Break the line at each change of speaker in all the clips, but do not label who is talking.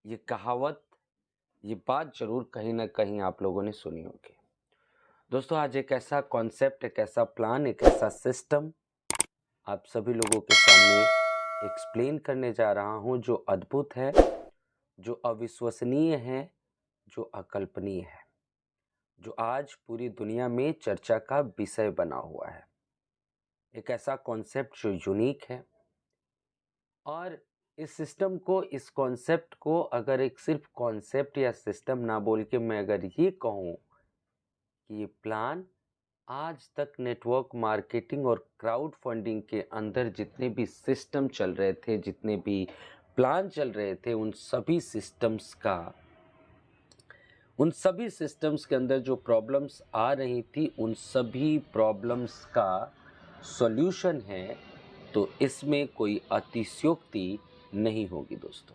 ये कहावत, ये बात ज़रूर कहीं न कहीं आप लोगों ने सुनी होगी। दोस्तों, आज एक ऐसा कॉन्सेप्ट, एक ऐसा प्लान, एक ऐसा सिस्टम आप सभी लोगों के सामने एक्सप्लेन करने जा रहा हूँ जो अद्भुत है, जो अविश्वसनीय है, जो अकल्पनीय है, जो आज पूरी दुनिया में चर्चा का विषय बना हुआ है। एक ऐसा कॉन्सेप्ट जो यूनिक है और इस सिस्टम को, इस कॉन्सेप्ट को अगर एक सिर्फ कॉन्सेप्ट या सिस्टम ना बोल के मैं अगर ये कहूँ कि ये प्लान आज तक नेटवर्क मार्केटिंग और क्राउड फंडिंग के अंदर जितने भी सिस्टम चल रहे थे, जितने भी प्लान चल रहे थे, उन सभी सिस्टम्स के अंदर जो प्रॉब्लम्स आ रही थी, उन सभी प्रॉब्लम्स का सॉल्यूशन है। तो इसमें कोई अतिशयोक्ति नहीं होगी दोस्तों।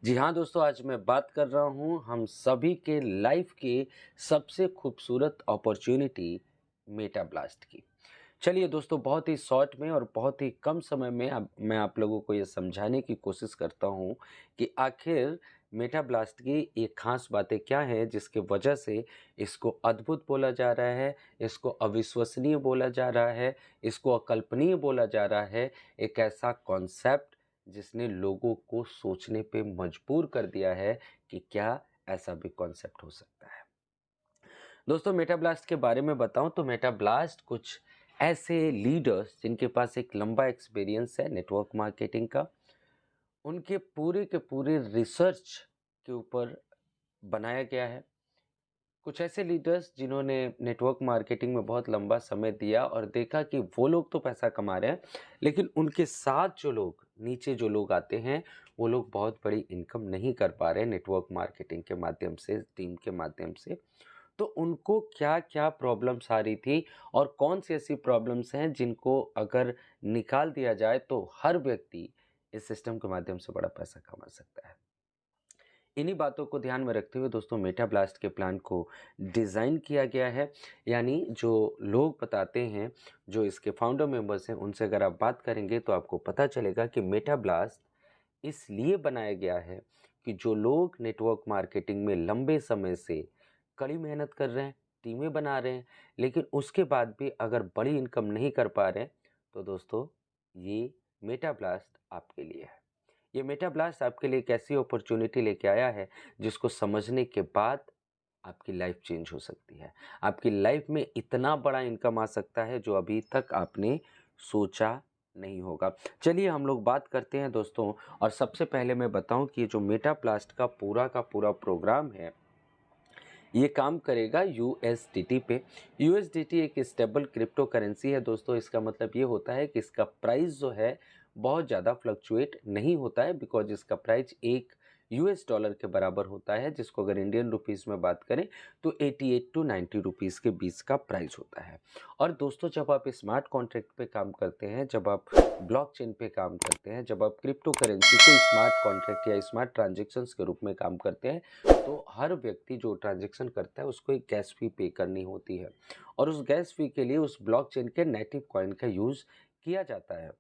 जी हाँ दोस्तों, आज मैं बात कर रहा हूँ हम सभी के लाइफ की सबसे खूबसूरत अपॉर्चुनिटी मेटा ब्लास्ट की। चलिए दोस्तों, बहुत ही शॉर्ट में और बहुत ही कम समय में मैं आप लोगों को ये समझाने की कोशिश करता हूँ कि आखिर मेटा ब्लास्ट की ये खास बातें क्या है जिसके वजह से इसको अद्भुत बोला जा रहा है, इसको अविश्वसनीय बोला जा रहा है, इसको अकल्पनीय बोला जा रहा है। एक ऐसा कॉन्सेप्ट जिसने लोगों को सोचने पे मजबूर कर दिया है कि क्या ऐसा भी कॉन्सेप्ट हो सकता है। दोस्तों, मेटा ब्लास्ट के बारे में बताऊं तो मेटा ब्लास्ट कुछ ऐसे लीडर्स जिनके पास एक लंबा एक्सपीरियंस है नेटवर्क मार्केटिंग का, उनके पूरे के पूरे रिसर्च के ऊपर बनाया गया है। कुछ ऐसे लीडर्स जिन्होंने नेटवर्क मार्केटिंग में बहुत लंबा समय दिया और देखा कि वो लोग तो पैसा कमा रहे हैं, लेकिन उनके साथ जो लोग, नीचे जो लोग आते हैं, वो लोग बहुत बड़ी इनकम नहीं कर पा रहे नेटवर्क मार्केटिंग के माध्यम से, टीम के माध्यम से। तो उनको क्या-क्या प्रॉब्लम्स आ रही थी और कौन सी ऐसी प्रॉब्लम्स हैं जिनको अगर निकाल दिया जाए तो हर व्यक्ति इस सिस्टम के माध्यम से बड़ा पैसा कमा सकता है। इन्हीं बातों को ध्यान में रखते हुए दोस्तों मेटा ब्लास्ट के प्लान को डिज़ाइन किया गया है। यानी जो लोग बताते हैं, जो इसके फाउंडर मेंबर्स हैं, उनसे अगर आप बात करेंगे तो आपको पता चलेगा कि मेटा ब्लास्ट इसलिए बनाया गया है कि जो लोग नेटवर्क मार्केटिंग में लंबे समय से कड़ी मेहनत कर रहे हैं, टीमें बना रहे हैं, लेकिन उसके बाद भी अगर बड़ी इनकम नहीं कर पा रहे हैं, तो दोस्तों ये मेटा ब्लास्ट आपके लिए है। ये मेटा ब्लास्ट आपके लिए एक ऐसी अपॉर्चुनिटी लेके आया है जिसको समझने के बाद आपकी लाइफ चेंज हो सकती है। आपकी लाइफ में इतना बड़ा इनकम आ सकता है जो अभी तक आपने सोचा नहीं होगा। चलिए हम लोग बात करते हैं दोस्तों, और सबसे पहले मैं बताऊं कि ये जो मेटा ब्लास्ट का पूरा प्रोग्राम है, ये काम करेगा यूएसडीटी पे। यूएसडीटी एक स्टेबल क्रिप्टो करेंसी है दोस्तों। इसका मतलब ये होता है कि इसका प्राइस जो है बहुत ज़्यादा फ्लक्चुएट नहीं होता है, बिकॉज इसका प्राइस एक यूएस डॉलर के बराबर होता है, जिसको अगर इंडियन रुपीस में बात करें तो 88 टू 90 रुपीस के बीच का प्राइस होता है। और दोस्तों, जब आप स्मार्ट कॉन्ट्रैक्ट पे काम करते हैं, जब आप ब्लॉकचेन पे काम करते हैं, जब आप क्रिप्टो करेंसी को स्मार्ट कॉन्ट्रैक्ट या स्मार्ट ट्रांजेक्शन्स के रूप में काम करते हैं, तो हर व्यक्ति जो ट्रांजैक्शन करता है उसको एक गैस फी पे करनी होती है, और उस गैस फी के लिए उस ब्लॉकचेन के नेटिव कॉइन का यूज़ किया जाता है।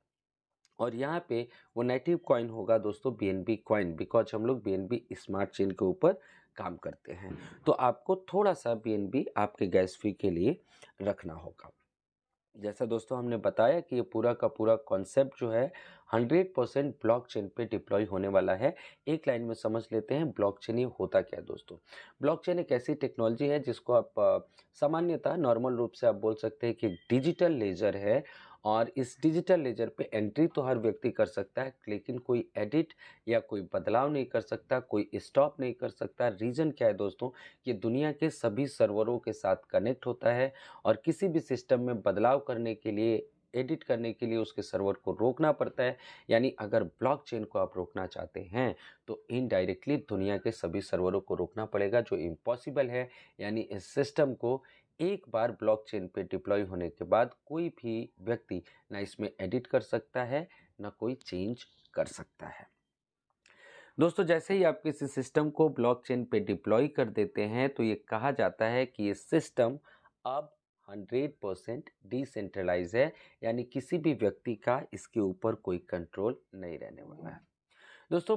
और यहाँ पे वो नेटिव कॉइन होगा दोस्तों बीएनबी कॉइन, बिकॉज हम लोग बीएनबी स्मार्ट चेन के ऊपर काम करते हैं। तो आपको थोड़ा सा बीएनबी आपके गैस फी के लिए रखना होगा। जैसा दोस्तों हमने बताया कि ये पूरा का पूरा कॉन्सेप्ट जो है 100% ब्लॉकचेन पे डिप्लॉय होने वाला है। एक लाइन में समझ लेते हैं ब्लॉकचेन ये होता क्या है दोस्तों। ब्लॉकचेन एक ऐसी टेक्नोलॉजी है जिसको आप सामान्यतः नॉर्मल रूप से आप बोल सकते हैं कि डिजिटल लेजर है, और इस डिजिटल लेजर पे एंट्री तो हर व्यक्ति कर सकता है, लेकिन कोई एडिट या कोई बदलाव नहीं कर सकता, कोई स्टॉप नहीं कर सकता। रीज़न क्या है दोस्तों, ये दुनिया के सभी सर्वरों के साथ कनेक्ट होता है, और किसी भी सिस्टम में बदलाव करने के लिए, एडिट करने के लिए उसके सर्वर को रोकना पड़ता है। यानी अगर ब्लॉकचेन को आप रोकना चाहते हैं तो इनडायरेक्टली दुनिया के सभी सर्वरों को रोकना पड़ेगा, जो इम्पॉसिबल है। यानी इस सिस्टम को एक बार ब्लॉकचेन पे डिप्लॉय होने के बाद कोई भी व्यक्ति ना इसमें एडिट कर सकता है, ना कोई चेंज कर सकता है। दोस्तों, जैसे ही आप किसी सिस्टम को ब्लॉकचेन पे डिप्लॉय कर देते हैं तो ये कहा जाता है कि ये सिस्टम अब 100% डिसेंट्रलाइज है, यानी किसी भी व्यक्ति का इसके ऊपर कोई कंट्रोल नहीं रहने वाला है। दोस्तों,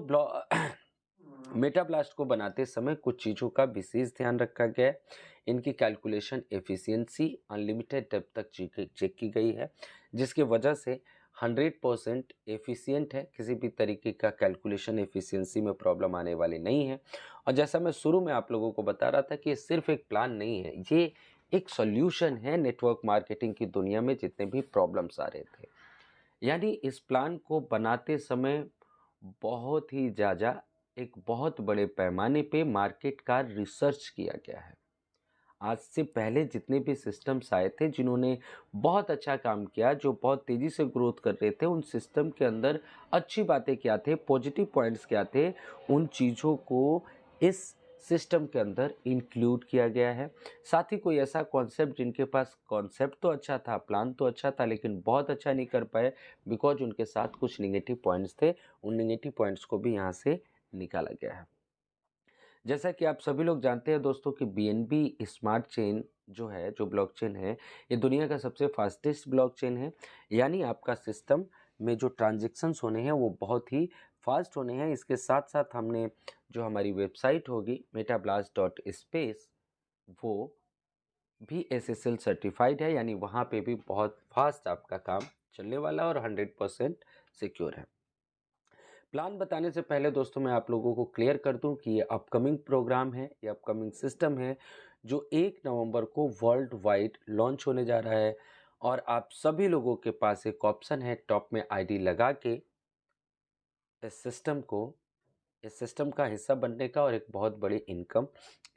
मेटा ब्लास्ट को बनाते समय कुछ चीज़ों का विशेष ध्यान रखा गया है। इनकी कैलकुलेशन एफिशिएंसी अनलिमिटेड डेप्थ तक चेक की गई है, जिसकी वजह से 100% एफिशिएंट है। किसी भी तरीके का कैलकुलेशन एफिशिएंसी में प्रॉब्लम आने वाली नहीं है। और जैसा मैं शुरू में आप लोगों को बता रहा था कि ये सिर्फ एक प्लान नहीं है, ये एक सॉल्यूशन है नेटवर्क मार्केटिंग की दुनिया में जितने भी प्रॉब्लम्स आ रहे थे। यानी इस प्लान को बनाते समय बहुत ही ज़्यादा एक बहुत बड़े पैमाने पे मार्केट का रिसर्च किया गया है। आज से पहले जितने भी सिस्टम्स आए थे जिन्होंने बहुत अच्छा काम किया, जो बहुत तेज़ी से ग्रोथ कर रहे थे, उन सिस्टम के अंदर अच्छी बातें क्या थे, पॉजिटिव पॉइंट्स क्या थे, उन चीज़ों को इस सिस्टम के अंदर इंक्लूड किया गया है। साथ ही कोई ऐसा कॉन्सेप्ट जिनके पास कॉन्सेप्ट तो अच्छा था, प्लान तो अच्छा था, लेकिन बहुत अच्छा नहीं कर पाए बिकॉज उनके साथ कुछ निगेटिव पॉइंट्स थे, उन निगेटिव पॉइंट्स को भी यहाँ से निकाला गया है। जैसा कि आप सभी लोग जानते हैं दोस्तों कि बीएनबी स्मार्ट चेन जो है, जो ब्लॉकचेन है, ये दुनिया का सबसे फास्टेस्ट ब्लॉकचेन है। यानी आपका सिस्टम में जो ट्रांजैक्शंस होने हैं वो बहुत ही फास्ट होने हैं। इसके साथ साथ हमने जो हमारी वेबसाइट होगी metablast.space, वो भी एसएसएल सर्टिफाइड है, यानी वहाँ पे भी बहुत फास्ट आपका काम चलने वाला और 100% सिक्योर है। प्लान बताने से पहले दोस्तों मैं आप लोगों को क्लियर कर दूं कि ये अपकमिंग प्रोग्राम है, ये अपकमिंग सिस्टम है जो 1 नवंबर को वर्ल्ड वाइड लॉन्च होने जा रहा है। और आप सभी लोगों के पास एक ऑप्शन है टॉप में आईडी लगा के इस सिस्टम को, इस सिस्टम का हिस्सा बनने का और एक बहुत बड़ी इनकम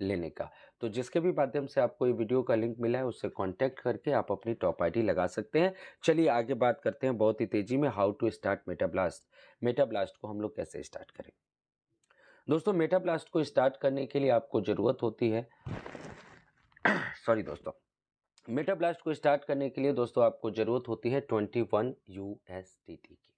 लेने का। तो जिसके भी माध्यम से आपको ये वीडियो का लिंक मिला है उससे कांटेक्ट करके आप अपनी टॉप आईडी लगा सकते हैं। चलिए आगे बात करते हैं बहुत ही तेजी में, हाउ टू स्टार्ट मेटाब्लास्ट। मेटाब्लास्ट को हम लोग कैसे स्टार्ट करें। दोस्तों मेटाब्लास्ट को स्टार्ट करने के लिए आपको ज़रूरत होती है सॉरी दोस्तों, मेटाब्लास्ट को स्टार्ट करने के लिए दोस्तों आपको ज़रूरत होती है 21 USDT की।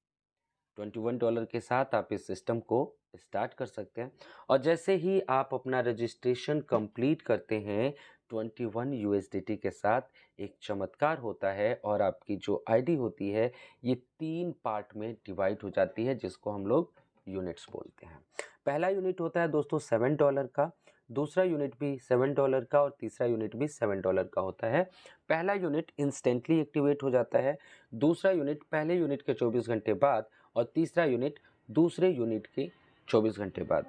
$21 के साथ आप इस सिस्टम को स्टार्ट कर सकते हैं। और जैसे ही आप अपना रजिस्ट्रेशन कंप्लीट करते हैं 21 USDT के साथ, एक चमत्कार होता है और आपकी जो आईडी होती है ये 3 पार्ट में डिवाइड हो जाती है, जिसको हम लोग यूनिट्स बोलते हैं। पहला यूनिट होता है दोस्तों $7 का, दूसरा यूनिट भी $7 का और तीसरा यूनिट भी $7 का होता है। पहला यूनिट इंस्टेंटली एक्टिवेट हो जाता है, दूसरा यूनिट पहले यूनिट के 24 घंटे बाद और तीसरा यूनिट दूसरे यूनिट के 24 घंटे बाद।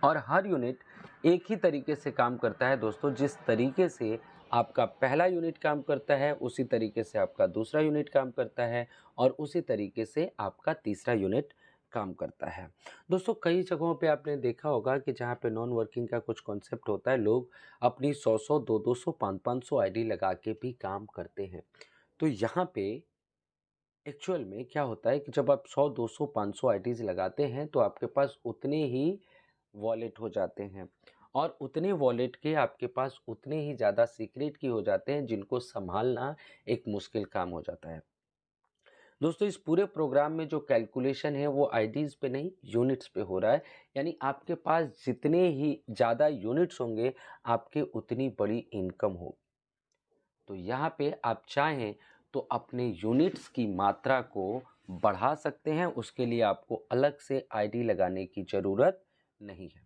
और हर यूनिट एक ही तरीके से काम करता है दोस्तों। जिस तरीके से आपका पहला यूनिट काम करता है उसी तरीके से आपका दूसरा यूनिट काम करता है और उसी तरीके से आपका तीसरा यूनिट काम करता है। दोस्तों कई जगहों पे आपने देखा होगा कि जहाँ पे नॉन वर्किंग का कुछ कॉन्सेप्ट होता है, लोग अपनी 100-100, 200-200, 500-500 आईडी लगा के भी काम करते हैं। तो यहाँ पे एक्चुअल में क्या होता है कि जब आप 100, 200, 500 आईडीज़ लगाते हैं तो आपके पास उतने ही वॉलेट हो जाते हैं और उतने वॉलेट के आपके पास उतने ही ज़्यादा सीक्रेट की हो जाते हैं जिनको संभालना एक मुश्किल काम हो जाता है। दोस्तों इस पूरे प्रोग्राम में जो कैलकुलेशन है वो आईडीज़ पे नहीं, यूनिट्स पे हो रहा है। यानी आपके पास जितने ही ज़्यादा यूनिट्स होंगे आपके उतनी बड़ी इनकम होगी। तो यहाँ पे आप चाहें तो अपने यूनिट्स की मात्रा को बढ़ा सकते हैं, उसके लिए आपको अलग से आईडी लगाने की ज़रूरत नहीं है।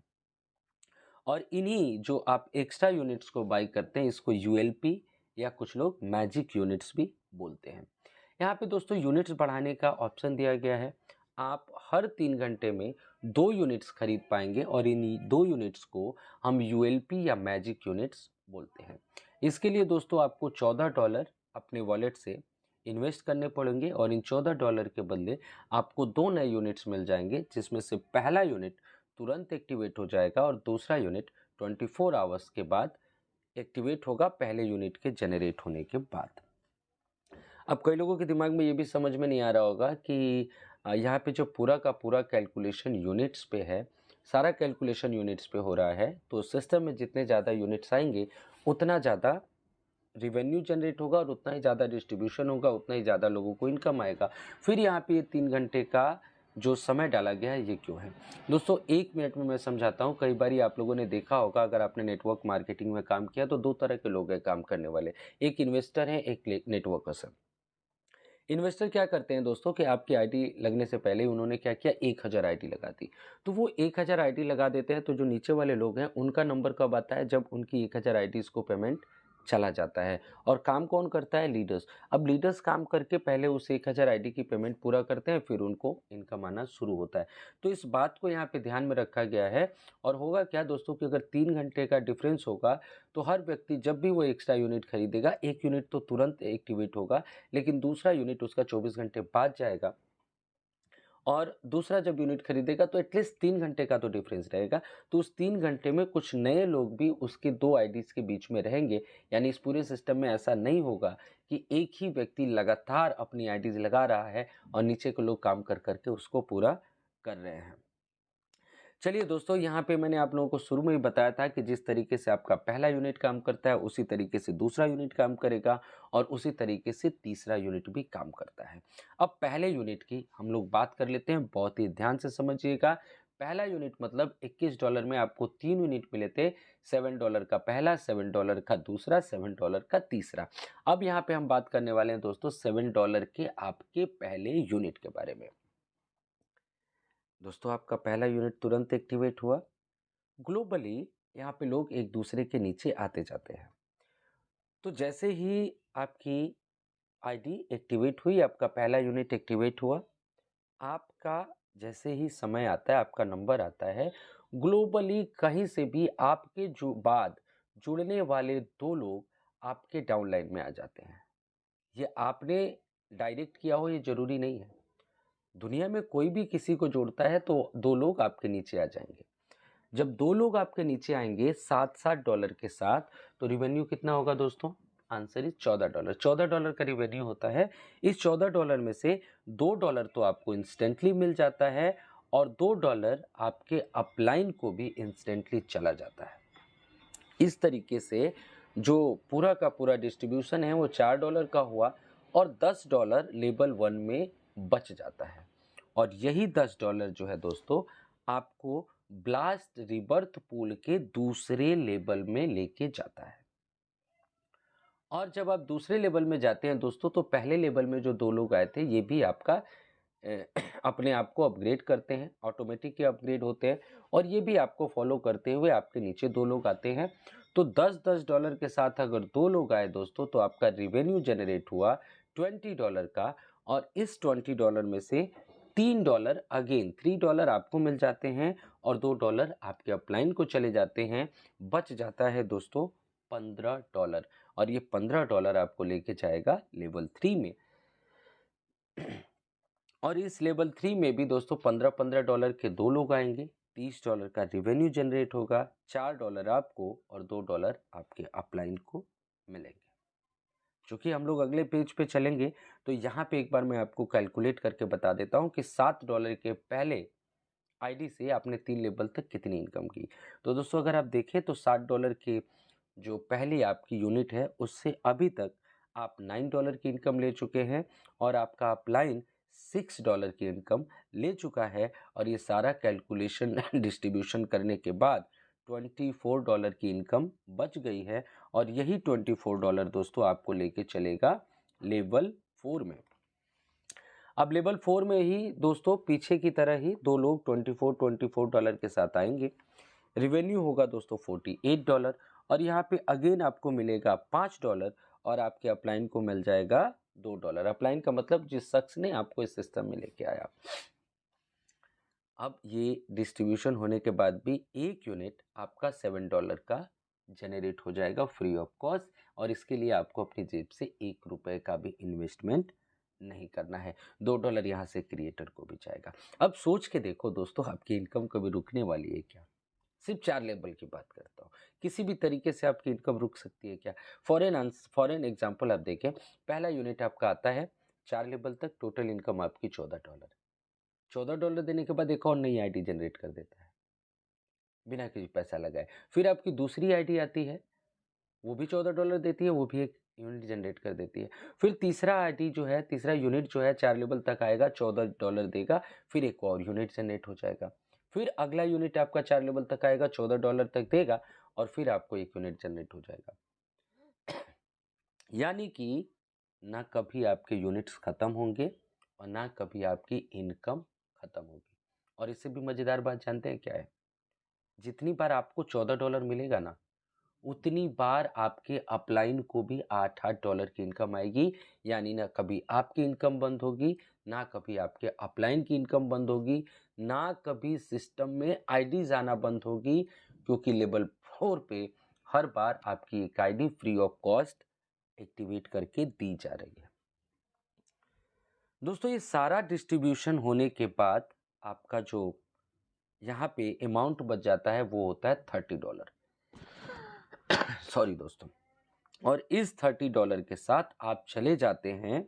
और इन्हीं जो आप एक्स्ट्रा यूनिट्स को बाई करते हैं इसको यूएलपी या कुछ लोग मैजिक यूनिट्स भी बोलते हैं। यहाँ पे दोस्तों यूनिट्स बढ़ाने का ऑप्शन दिया गया है। आप हर 3 घंटे में 2 यूनिट्स खरीद पाएंगे और इन 2 यूनिट्स को हम यूएलपी या मैजिक यूनिट्स बोलते हैं। इसके लिए दोस्तों आपको $14 अपने वॉलेट से इन्वेस्ट करने पड़ेंगे और इन $14 के बदले आपको 2 नए यूनिट्स मिल जाएंगे, जिसमें से पहला यूनिट तुरंत एक्टिवेट हो जाएगा और दूसरा यूनिट 24 आवर्स के बाद एक्टिवेट होगा, पहले यूनिट के जनरेट होने के बाद। अब कई लोगों के दिमाग में ये भी समझ में नहीं आ रहा होगा कि यहाँ पे जो पूरा का पूरा कैलकुलेशन यूनिट्स पे है, सारा कैलकुलेशन यूनिट्स पे हो रहा है, तो सिस्टम में जितने ज़्यादा यूनिट्स आएंगे उतना ज़्यादा रिवेन्यू जनरेट होगा और उतना ही ज़्यादा डिस्ट्रीब्यूशन होगा, उतना ही ज़्यादा लोगों को इनकम आएगा। फिर यहाँ पे ये 3 घंटे का जो समय डाला गया है ये क्यों है दोस्तों, 1 मिनट में मैं समझाता हूँ। कई बार आप लोगों ने देखा होगा, अगर आपने नेटवर्क मार्केटिंग में काम किया तो 2 तरह के लोग हैं काम करने वाले, एक इन्वेस्टर है, एक नेटवर्कर्स है। इन्वेस्टर क्या करते हैं दोस्तों कि आपकी आईडी लगने से पहले ही उन्होंने क्या किया, 1000 आईडी लगा दी। तो वो 1000 आईडी लगा देते हैं, तो जो नीचे वाले लोग हैं उनका नंबर कब आता है, जब उनकी 1000 आईडीज को पेमेंट चला जाता है। और काम कौन करता है, लीडर्स। अब लीडर्स काम करके पहले उस 1000 आईडी की पेमेंट पूरा करते हैं, फिर उनको इनकम आना शुरू होता है। तो इस बात को यहाँ पे ध्यान में रखा गया है। और होगा क्या दोस्तों कि अगर 3 घंटे का डिफरेंस होगा तो हर व्यक्ति जब भी वो एक्स्ट्रा यूनिट खरीदेगा, एक यूनिट तो तुरंत एक्टिवेट होगा, लेकिन दूसरा यूनिट उसका 24 घंटे बाद जाएगा। और दूसरा जब यूनिट खरीदेगा तो एटलीस्ट 3 घंटे का तो डिफरेंस रहेगा। तो उस 3 घंटे में कुछ नए लोग भी उसके 2 आईडीज़ के बीच में रहेंगे। यानी इस पूरे सिस्टम में ऐसा नहीं होगा कि एक ही व्यक्ति लगातार अपनी आईडीज़ लगा रहा है और नीचे के लोग काम कर के उसको पूरा कर रहे हैं। चलिए दोस्तों, यहाँ पे मैंने आप लोगों को शुरू में ही बताया था कि जिस तरीके से आपका पहला यूनिट काम करता है उसी तरीके से दूसरा यूनिट काम करेगा और उसी तरीके से तीसरा यूनिट भी काम करता है। अब पहले यूनिट की हम लोग बात कर लेते हैं, बहुत ही ध्यान से समझिएगा। पहला यूनिट मतलब $21 में आपको 3 यूनिट मिले थे। $7 का पहला, $7 का दूसरा, $7 का तीसरा। अब यहाँ पे हम बात करने वाले हैं दोस्तों $7 के आपके पहले यूनिट के बारे में। दोस्तों, आपका पहला यूनिट तुरंत एक्टिवेट हुआ। ग्लोबली यहाँ पे लोग एक दूसरे के नीचे आते जाते हैं। तो जैसे ही आपकी आईडी एक्टिवेट हुई, आपका पहला यूनिट एक्टिवेट हुआ, आपका जैसे ही समय आता है, आपका नंबर आता है, ग्लोबली कहीं से भी आपके जो बाद जुड़ने वाले 2 लोग आपके डाउनलाइन में आ जाते हैं। ये आपने डायरेक्ट किया हो ये ज़रूरी नहीं है। दुनिया में कोई भी किसी को जोड़ता है तो 2 लोग आपके नीचे आ जाएंगे। जब 2 लोग आपके नीचे आएंगे $7-7 के साथ, तो रिवेन्यू कितना होगा दोस्तों? Answer is $14। $14 का रिवेन्यू होता है। इस $14 में से $2 तो आपको इंस्टेंटली मिल जाता है और $2 आपके अपलाइन को भी इंस्टेंटली चला जाता है। इस तरीके से जो पूरा का पूरा डिस्ट्रीब्यूशन है वो $4 का हुआ और $10 लेवल 1 में बच जाता है। और यही $10 जो है दोस्तों आपको ब्लास्ट रिबर्थ पूल के दूसरे लेवल में लेके जाता है। और जब आप दूसरे लेवल में जाते हैं दोस्तों, तो पहले लेवल में जो 2 लोग आए थे ये भी आपका अपने आप को अपग्रेड करते हैं, ऑटोमेटिक ही अपग्रेड होते हैं और ये भी आपको फॉलो करते हुए आपके नीचे 2 लोग आते हैं। तो $10-10 के साथ अगर 2 लोग आए दोस्तों, तो आपका रिवेन्यू जनरेट हुआ $20 का। और इस $20 में से $3 अगेन $3 आपको मिल जाते हैं और $2 आपके अपलाइन को चले जाते हैं। बच जाता है दोस्तों $15 और ये $15 आपको लेके जाएगा लेवल 3 में। और इस लेवल 3 में भी दोस्तों $15-15 के 2 लोग आएंगे, $30 का रिवेन्यू जनरेट होगा, $4 आपको और $2 आपके अपलाइन को मिलेंगे। चूंकि हम लोग अगले पेज पे चलेंगे तो यहाँ पे एक बार मैं आपको कैलकुलेट करके बता देता हूँ कि $7 के पहले आईडी से आपने 3 लेवल तक कितनी इनकम की। तो दोस्तों अगर आप देखें तो $7 के जो पहली आपकी यूनिट है उससे अभी तक आप $9 की इनकम ले चुके हैं और आपका अपलाइन $6 की इनकम ले चुका है। और ये सारा कैलकुलेशन डिस्ट्रीब्यूशन करने के बाद $24 की इनकम बच गई है और यही $24 दोस्तों आपको लेके चलेगा लेवल 4 में। अब लेवल 4 में ही दोस्तों पीछे की तरह ही 2 लोग $24 के साथ आएंगे। रिवेन्यू होगा दोस्तों $48 और यहाँ पे अगेन आपको मिलेगा $5 और आपके अपलाइन को मिल जाएगा $2। अपलाइन का मतलब जिस शख्स ने आपको इस सिस्टम में लेके आया। अब ये डिस्ट्रीब्यूशन होने के बाद भी एक यूनिट आपका $7 का जनरेट हो जाएगा फ्री ऑफ कॉस्ट और इसके लिए आपको अपनी जेब से $1 का भी इन्वेस्टमेंट नहीं करना है। $2 यहाँ से क्रिएटर को भी जाएगा। अब सोच के देखो दोस्तों, आपकी इनकम कभी रुकने वाली है क्या? सिर्फ 4 लेवल की बात करता हूँ, किसी भी तरीके से आपकी इनकम रुक सकती है क्या? फॉरेन एग्जांपल आप देखें, पहला यूनिट आपका आता है 4 लेवल तक, टोटल इनकम आपकी $14। $14 देने के बाद एक और नई आईडी जनरेट कर देता है बिना किसी पैसा लगाए। फिर आपकी दूसरी आईडी आती है, वो भी $14 देती है, वो भी एक यूनिट जनरेट कर देती है। फिर तीसरा आईडी जो है, तीसरा यूनिट जो है 4 लेवल तक आएगा, $14 देगा, फिर एक और यूनिट जनरेट हो जाएगा। फिर अगला यूनिट आपका 4 लेवल तक आएगा, $14 तक देगा और फिर आपको एक यूनिट जनरेट हो जाएगा। यानी कि ना कभी आपके यूनिट्स ख़त्म होंगे और ना कभी आपकी इनकम ख़त्म होगी। और इससे भी मज़ेदार बात जानते हैं क्या है? जितनी बार आपको $14 मिलेगा ना, उतनी बार आपके अपलाइन को भी $8-8 की इनकम आएगी। यानी ना कभी आपकी इनकम बंद होगी, ना कभी आपके अपलाइन की इनकम बंद होगी, ना कभी सिस्टम में आईडीज आना बंद होगी, क्योंकि लेवल 4 पे हर बार आपकी एक ID free of cost activate करके दी जा रही है। दोस्तों, ये सारा डिस्ट्रीब्यूशन होने के बाद आपका जो यहाँ पे अमाउंट बच जाता है वो होता है $30। सॉरी दोस्तों। और इस $30 के साथ आप चले जाते हैं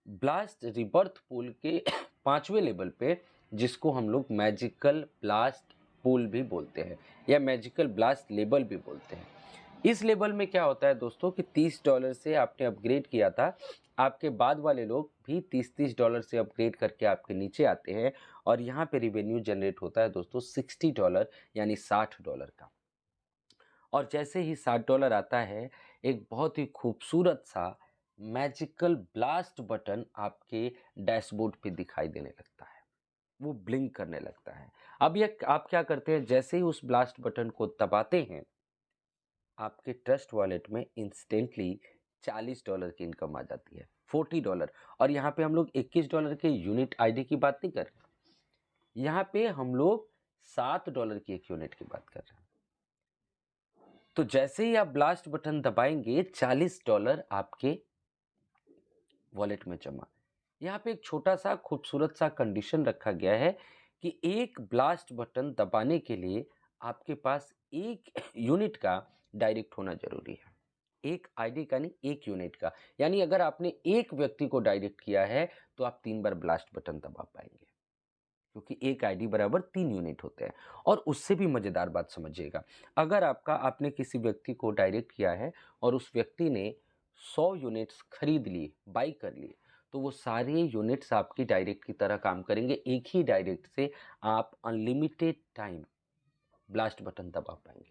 ब्लास्ट रिबर्थ पूल के 5वें लेवल पे, जिसको हम लोग मैजिकल ब्लास्ट पूल भी बोलते हैं या मैजिकल ब्लास्ट लेवल भी बोलते हैं। इस लेवल में क्या होता है दोस्तों कि $30 से आपने अपग्रेड किया था, आपके बाद वाले लोग भी $30 से अपग्रेड करके आपके नीचे आते हैं और यहाँ पे रिवेन्यू जनरेट होता है दोस्तों $60 यानी $60 का। और जैसे ही $60 आता है, एक बहुत ही खूबसूरत सा मैजिकल ब्लास्ट बटन आपके डैशबोर्ड पे दिखाई देने लगता है, वो ब्लिंक करने लगता है। अब ये आप क्या करते हैं, जैसे ही उस ब्लास्ट बटन को दबाते हैं, आपके ट्रस्ट वॉलेट में इंस्टेंटली $40 की इनकम आ जाती है, $40। और यहाँ पे हम लोग $21 के यूनिट आईडी की बात नहीं कर रहे, यहाँ पे हम लोग $7 की एक यूनिट की बात कर रहे हैं। तो जैसे ही आप ब्लास्ट बटन दबाएंगे, $40 आपके वॉलेट में जमा। यहाँ पे एक छोटा सा खूबसूरत सा कंडीशन रखा गया है कि एक ब्लास्ट बटन दबाने के लिए आपके पास एक यूनिट का डायरेक्ट होना जरूरी है। एक आईडी का नहीं, एक यूनिट का। यानी अगर आपने एक व्यक्ति को डायरेक्ट किया है तो आप 3 बार ब्लास्ट बटन दबा पाएंगे, क्योंकि एक आईडी बराबर 3 यूनिट होते हैं। और उससे भी मजेदार बात समझिएगा, अगर आपने किसी व्यक्ति को डायरेक्ट किया है और उस व्यक्ति ने 100 यूनिट्स खरीद लिए, बाई कर लिए, तो वो सारे यूनिट्स आपकी डायरेक्ट की तरह काम करेंगे। एक ही डायरेक्ट से आप अनलिमिटेड टाइम ब्लास्ट बटन दबा पाएंगे।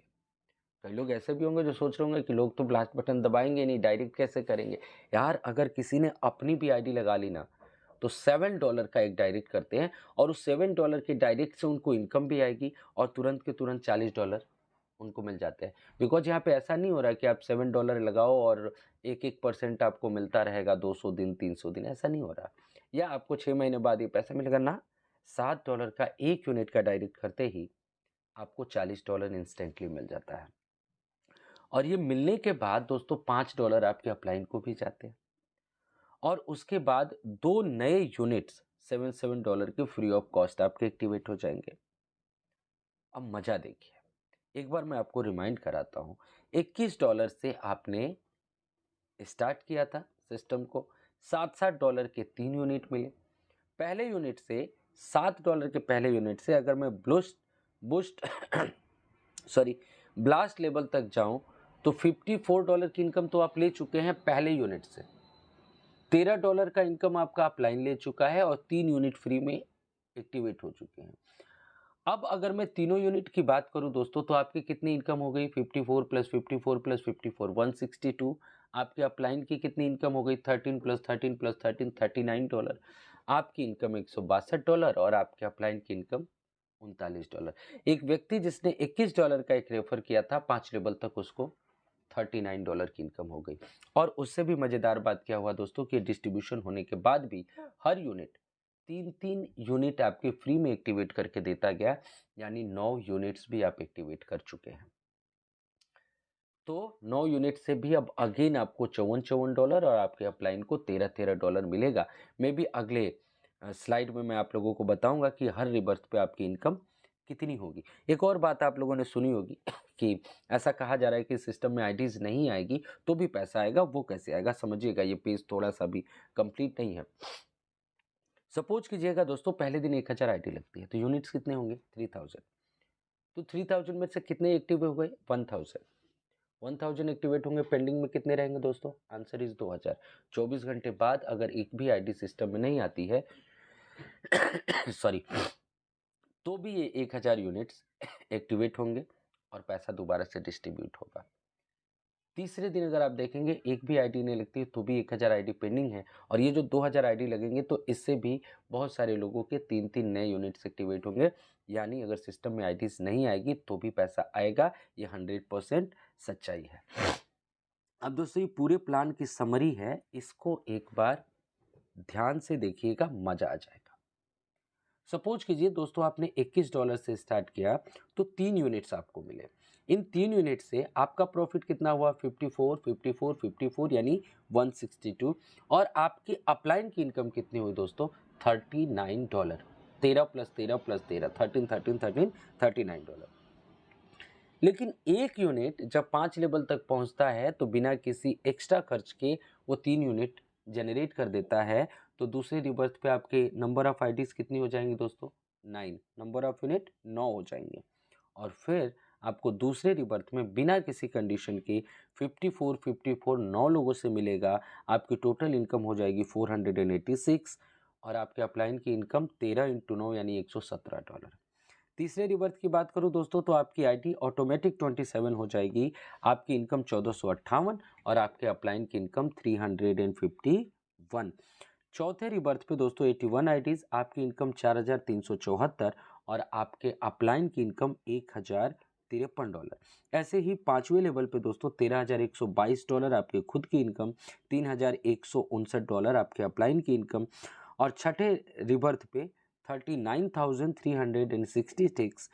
कई लोग ऐसे भी होंगे जो सोच रहे होंगे कि लोग तो ब्लास्ट बटन दबाएंगे नहीं, डायरेक्ट कैसे करेंगे। यार, अगर किसी ने अपनी भी आईडी लगा ली ना, तो $7 का एक डायरेक्ट करते हैं और उस $7 के डायरेक्ट से उनको इनकम भी आएगी और तुरंत के तुरंत $40 उनको मिल जाते हैं। बिकॉज यहाँ पे ऐसा नहीं हो रहा है कि आप $7 लगाओ और 1% आपको मिलता रहेगा 200 दिन 300 दिन, ऐसा नहीं हो रहा। या आपको 6 महीने बाद ये पैसा मिलेगा ना, $7 का एक यूनिट का डायरेक्ट करते ही आपको $40 इंस्टेंटली मिल जाता है। और ये मिलने के बाद दोस्तों $5 आपके अपलाइन को भी जाते हैं और उसके बाद 2 नए यूनिट्स $7 के फ्री ऑफ कॉस्ट आपके एक्टिवेट हो जाएंगे। अब मजा देखिए, एक बार मैं आपको रिमाइंड कराता हूँ, $21 से आपने स्टार्ट किया था सिस्टम को, $7-7 के 3 यूनिट मिले। पहले यूनिट से $7 के पहले यूनिट से अगर मैं boost boost sorry blast level तक जाऊं तो $54 की इनकम तो आप ले चुके हैं पहले यूनिट से। $13 का इनकम आपका अपलाइन ले चुका है और 3 यूनिट फ्री में एक्टिवेट हो चुके हैं। अब अगर मैं तीनों यूनिट की बात करूं दोस्तों, तो आपकी कितनी इनकम हो गई, 54 प्लस 54 प्लस 54 162। आपके अपलाइन की कितनी इनकम हो गई, 13 प्लस 13 प्लस 13 $39। आपकी इनकम $162 और आपके अपलाइन की इनकम $39। एक व्यक्ति जिसने $21 का एक रेफर किया था 5 लेवल तक, उसको $39 की इनकम हो गई। और उससे भी मजेदार बात क्या हुआ दोस्तों कि डिस्ट्रीब्यूशन होने के बाद भी हर यूनिट 3-3 यूनिट आपके फ्री में एक्टिवेट करके देता गया, यानी 9 यूनिट्स भी आप एक्टिवेट कर चुके हैं। तो 9 यूनिट से भी अब अगेन आपको $54 और आपके अपलाइन को $13 मिलेगा। मे भी अगले स्लाइड में मैं आप लोगों को बताऊंगा कि हर रिबर्थ पे आपकी इनकम कितनी होगी। एक और बात आप लोगों ने सुनी होगी कि ऐसा कहा जा रहा है कि सिस्टम में आईडीज नहीं आएगी तो भी पैसा आएगा। वो कैसे आएगा समझिएगा, ये पेज थोड़ा सा भी कंप्लीट नहीं है। सपोज कीजिएगा दोस्तों, पहले दिन 1000 आईडी लगती है तो यूनिट्स कितने होंगे, 3000। तो 3000 में से कितने एक्टिव हो गए, 1000। 1000 एक्टिवेट होंगे, पेंडिंग में कितने रहेंगे दोस्तों, आंसर इज 2000। 24 घंटे बाद अगर एक भी आईडी सिस्टम में नहीं आती है सॉरी, तो भी ये 1000 यूनिट्स एक्टिवेट होंगे और पैसा दोबारा से डिस्ट्रीब्यूट होगा। तीसरे दिन अगर आप देखेंगे एक भी आईडी नहीं लगती तो भी 1000 आईडी पेंडिंग है, और ये जो 2000 आईडी लगेंगे तो इससे भी बहुत सारे लोगों के 3-3 नए यूनिट्स एक्टिवेट होंगे। यानी अगर सिस्टम में आईडीज नहीं आएगी तो भी पैसा आएगा, ये 100% सच्चाई है। अब दोस्तों ये पूरे प्लान की समरी है, इसको एक बार ध्यान से देखिएगा, मजा आ जाएगा। सपोज कीजिए दोस्तों आपने $21 से स्टार्ट किया तो 3 यूनिट्स आपको मिले। इन 3 यूनिट से आपका प्रॉफिट कितना हुआ? 54, 54, 54 यानी 162। और आपकी अपलाइन की इनकम कितनी हुई दोस्तों? $39। 13 प्लस 13 प्लस 13, 13, 13, 13, $39। लेकिन एक यूनिट जब 5 लेवल तक पहुंचता है तो बिना किसी एक्स्ट्रा खर्च के वो 3 यूनिट जनरेट कर देता है। तो दूसरे रिबर्थ पे आपके नंबर ऑफ आईडीज कितनी हो जाएंगी दोस्तों? 9। नंबर ऑफ यूनिट 9 हो जाएंगे। और फिर आपको दूसरे रिबर्थ में बिना किसी कंडीशन के 54 54 9 लोगों से मिलेगा। आपकी टोटल इनकम हो जाएगी 486, और आपके अपलाइन की इनकम 13 इंटू 9 यानी $117। तीसरे रिबर्थ की बात करूं दोस्तों तो आपकी आईडी ऑटोमेटिक 27 हो जाएगी, आपकी इनकम 1458 और आपके अपलाइन की इनकम 351। चौथे रिबर्थ पे दोस्तों 81 आईडीज, आपकी इनकम 4374 और आपके अपलाइन की इनकम $1053। ऐसे ही पांचवें लेवल पे दोस्तों $13,122 आपके खुद की इनकम, $3,159 आपके अपलाइन की इनकम, और छठे रिबर्थ पे 39,366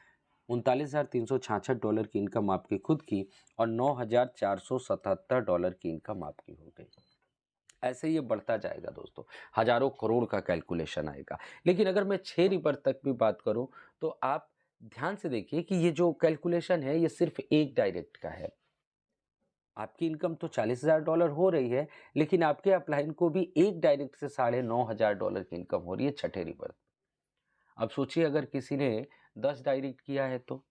$39,366 की इनकम आपकी खुद की और $9,477 की इनकम आपकी हो गई। ऐसे ये बढ़ता जाएगा दोस्तों, हजारों करोड़ का कैलकुलेशन आएगा। लेकिन अगर मैं 6 रिबर्थ तक भी बात करूं तो आप ध्यान से देखिए कि ये जो कैलकुलेशन है ये सिर्फ एक डायरेक्ट का है। आपकी इनकम तो $40,000 हो रही है, लेकिन आपके अपलाइन को भी एक डायरेक्ट से $9,500 की इनकम हो रही है छठे रिबर्थ। अब सोचिए अगर किसी ने 10 डायरेक्ट किया है तो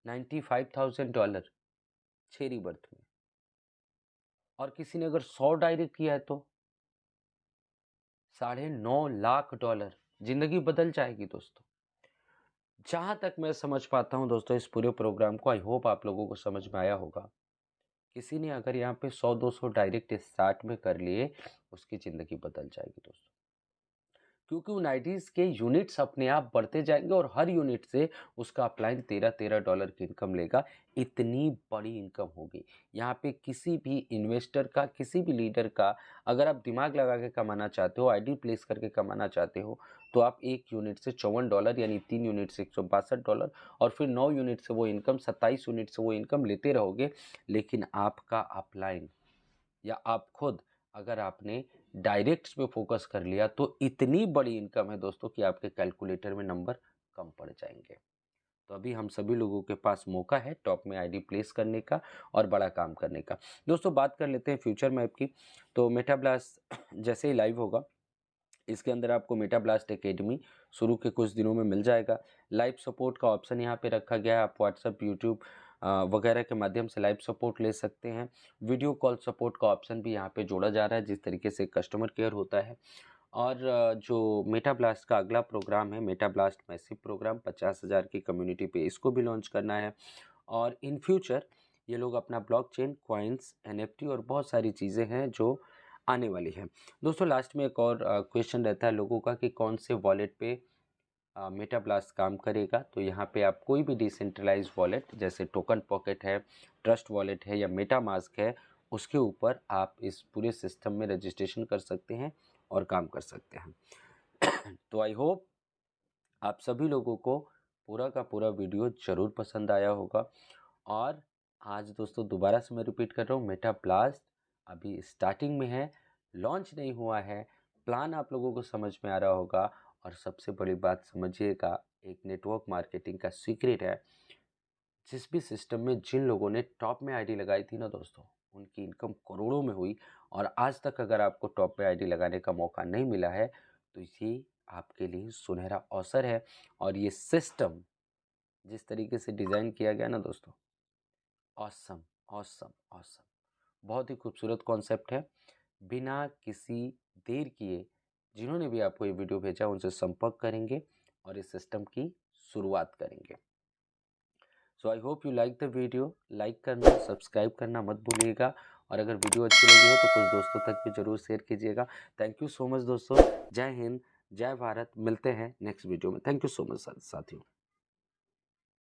$95,000 6 रिबर्थ में, और किसी ने अगर 100 डायरेक्ट किया है तो $9.5 लाख। जिंदगी बदल जाएगी दोस्तों। जहां तक मैं समझ पाता हूं दोस्तों इस पूरे प्रोग्राम को, आई होप आप लोगों को समझ में आया होगा। किसी ने अगर यहाँ पे 100-200 डायरेक्ट स्टार्ट में कर लिए, उसकी जिंदगी बदल जाएगी दोस्तों, क्योंकि उन आईडीज के यूनिट्स अपने आप बढ़ते जाएंगे और हर यूनिट से उसका अपलाइन $13 की इनकम लेगा। इतनी बड़ी इनकम होगी। यहाँ पे किसी भी इन्वेस्टर का, किसी भी लीडर का, अगर आप दिमाग लगा के कमाना चाहते हो, आईडी प्लेस करके कमाना चाहते हो, तो आप एक यूनिट से $54 यानी 3 यूनिट से $162, और फिर 9 यूनिट से वो इनकम, 27 यूनिट से वो इनकम लेते रहोगे। लेकिन आपका अपलाइन या आप खुद अगर आपने डायरेक्ट्स पे फोकस कर लिया तो इतनी बड़ी इनकम है दोस्तों कि आपके कैलकुलेटर में नंबर कम पड़ जाएंगे। तो अभी हम सभी लोगों के पास मौका है टॉप में आईडी प्लेस करने का और बड़ा काम करने का। दोस्तों बात कर लेते हैं फ्यूचर मैप की। तो मेटाब्लास्ट जैसे ही लाइव होगा, इसके अंदर आपको मेटाब्लास्ट एकेडमी शुरू के कुछ दिनों में मिल जाएगा। लाइव सपोर्ट का ऑप्शन यहाँ पे रखा गया है। आप व्हाट्सएप, यूट्यूब वगैरह के माध्यम से लाइव सपोर्ट ले सकते हैं। वीडियो कॉल सपोर्ट का ऑप्शन भी यहाँ पे जोड़ा जा रहा है, जिस तरीके से कस्टमर केयर होता है। और जो मेटाब्लास्ट का अगला प्रोग्राम है, मेटाब्लास्ट मैसिव प्रोग्राम, 50,000 की कम्युनिटी पे इसको भी लॉन्च करना है। और इन फ्यूचर ये लोग अपना ब्लॉकचेन, कॉइन्स, एनएफटी और बहुत सारी चीज़ें हैं जो आने वाली है। दोस्तों लास्ट में एक और क्वेश्चन रहता है लोगों का कि कौन से वॉलेट पे मेटाब्लास्ट काम करेगा। तो यहाँ पे आप कोई भी डिसेंट्रलाइज वॉलेट जैसे टोकन पॉकेट है, ट्रस्ट वॉलेट है या मेटामास्क है, उसके ऊपर आप इस पूरे सिस्टम में रजिस्ट्रेशन कर सकते हैं और काम कर सकते हैं। तो आई होप आप सभी लोगों को पूरा का पूरा वीडियो ज़रूर पसंद आया होगा। और आज दोस्तों दोबारा से मैं रिपीट कर रहा हूँ, मेटाब्लास्ट अभी स्टार्टिंग में है, लॉन्च नहीं हुआ है। प्लान आप लोगों को समझ में आ रहा होगा। और सबसे बड़ी बात समझिएगा, एक नेटवर्क मार्केटिंग का सीक्रेट है। जिस भी सिस्टम में जिन लोगों ने टॉप में आईडी लगाई थी ना दोस्तों, उनकी इनकम करोड़ों में हुई। और आज तक अगर आपको टॉप पे आईडी लगाने का मौका नहीं मिला है तो ये आपके लिए सुनहरा अवसर है। और ये सिस्टम जिस तरीके से डिज़ाइन किया गया ना दोस्तों, ऑसम ऑसम ऑसम, बहुत ही खूबसूरत कॉन्सेप्ट है। बिना किसी देर किए जिन्होंने भी आपको ये वीडियो भेजा उनसे संपर्क करेंगे और इस सिस्टम की शुरुआत करेंगे। So I hope you like the video. Like करना, सब्सक्राइब करना मत भूलिएगा, और अगर वीडियो अच्छी लगी हो तो कुछ दोस्तों तक भी ज़रूर शेयर कीजिएगा। थैंक यू सो मच दोस्तों। जय हिंद, जय भारत। मिलते हैं नेक्स्ट वीडियो में। थैंक यू सो मच साथियों।